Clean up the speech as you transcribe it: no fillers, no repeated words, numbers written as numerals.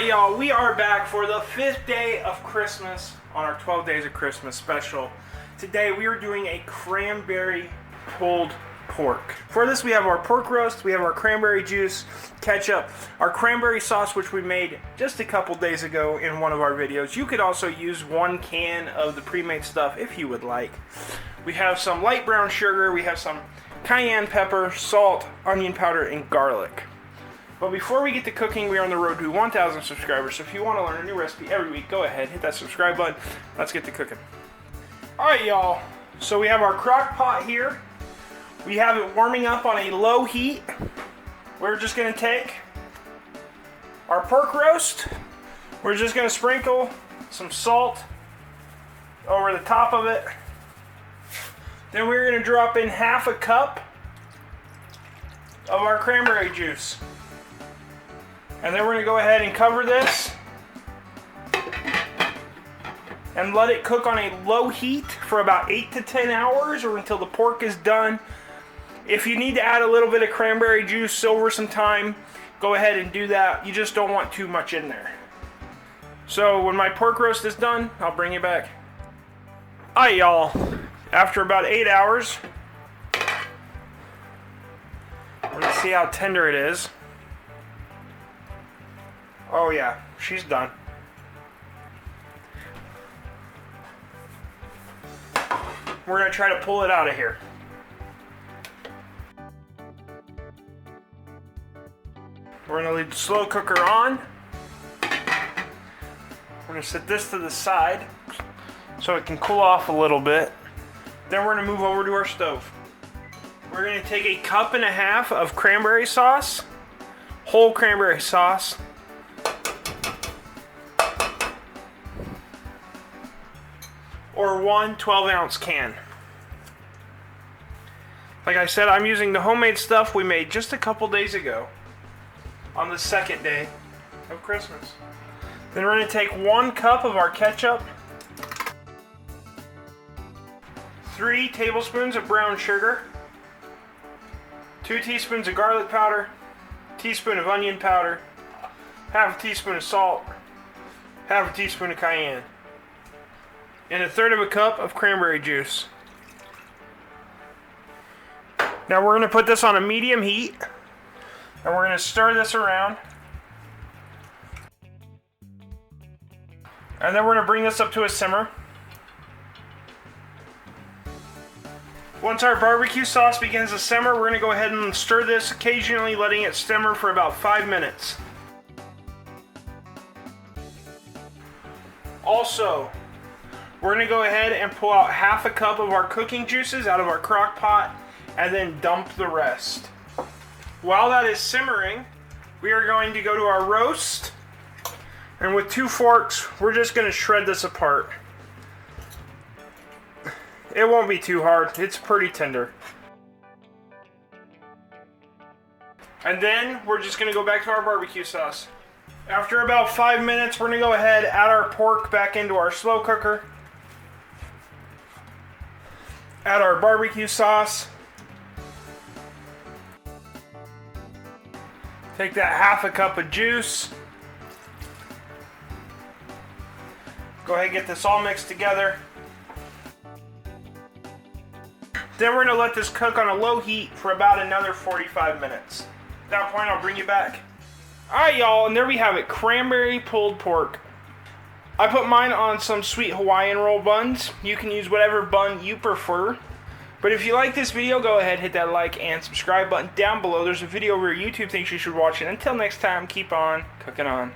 Alright y'all, we are back for the 5th day of Christmas on our 12 Days of Christmas special. Today we are doing a cranberry pulled pork. For this we have our pork roast, we have our cranberry juice, ketchup, our cranberry sauce which we made just a couple days ago in one of our videos. You could also use 1 can of the pre-made stuff if you would like. We have some light brown sugar, we have some cayenne pepper, salt, onion powder, and garlic. But before we get to cooking, we are on the road to 1,000 subscribers, so if you want to learn a new recipe every week, go ahead, hit that subscribe button. Let's get to cooking. Alright y'all, so we have our crock pot here. We have it warming up on a low heat. We're just going to take our pork roast. We're just going to sprinkle some salt over the top of it. Then we're going to drop in half a cup of our cranberry juice. And then we're going to go ahead and cover this and let it cook on a low heat for about 8 to 10 hours or until the pork is done. If you need to add a little bit of cranberry juice over some time, go ahead and do that. You just don't want too much in there. So when my pork roast is done, I'll bring you back. Alright y'all, after about 8 hours, we're going to see how tender it is. Oh yeah, she's done. We're going to try to pull it out of here. We're going to leave the slow cooker on. We're going to set this to the side so it can cool off a little bit. Then we're going to move over to our stove. We're going to take 1.5 cups of cranberry sauce, whole cranberry sauce. Or 1 12-ounce can. Like I said, I'm using the homemade stuff we made just a couple days ago on the 2nd day of Christmas. Then we're going to take 1 cup of our ketchup, 3 tablespoons of brown sugar, 2 teaspoons of garlic powder, teaspoon of onion powder, half a teaspoon of salt, half a teaspoon of cayenne, and 1/3 cup of cranberry juice. Now we're going to put this on a medium heat, and we're going to stir this around. And then we're going to bring this up to a simmer. Once our barbecue sauce begins to simmer, we're going to go ahead and stir this, occasionally letting it simmer for about 5 minutes. Also, we're going to go ahead and pull out half a cup of our cooking juices out of our crock pot and then dump the rest. While that is simmering, we are going to go to our roast, and with 2 forks, we're just going to shred this apart. It won't be too hard, it's pretty tender. And then we're just going to go back to our barbecue sauce. After about 5 minutes, we're going to go ahead, add our pork back into our slow cooker. Add our barbecue sauce. Take that half a cup of juice. Go ahead and get this all mixed together. Then we're going to let this cook on a low heat for about another 45 minutes. At that point, I'll bring you back. Alright y'all, and there we have it, cranberry pulled pork. I put mine on some sweet Hawaiian roll buns. You can use whatever bun you prefer. But if you like this video, go ahead, hit that like and subscribe button down below. There's a video where YouTube thinks you should watch it. Until next time, keep on cooking on.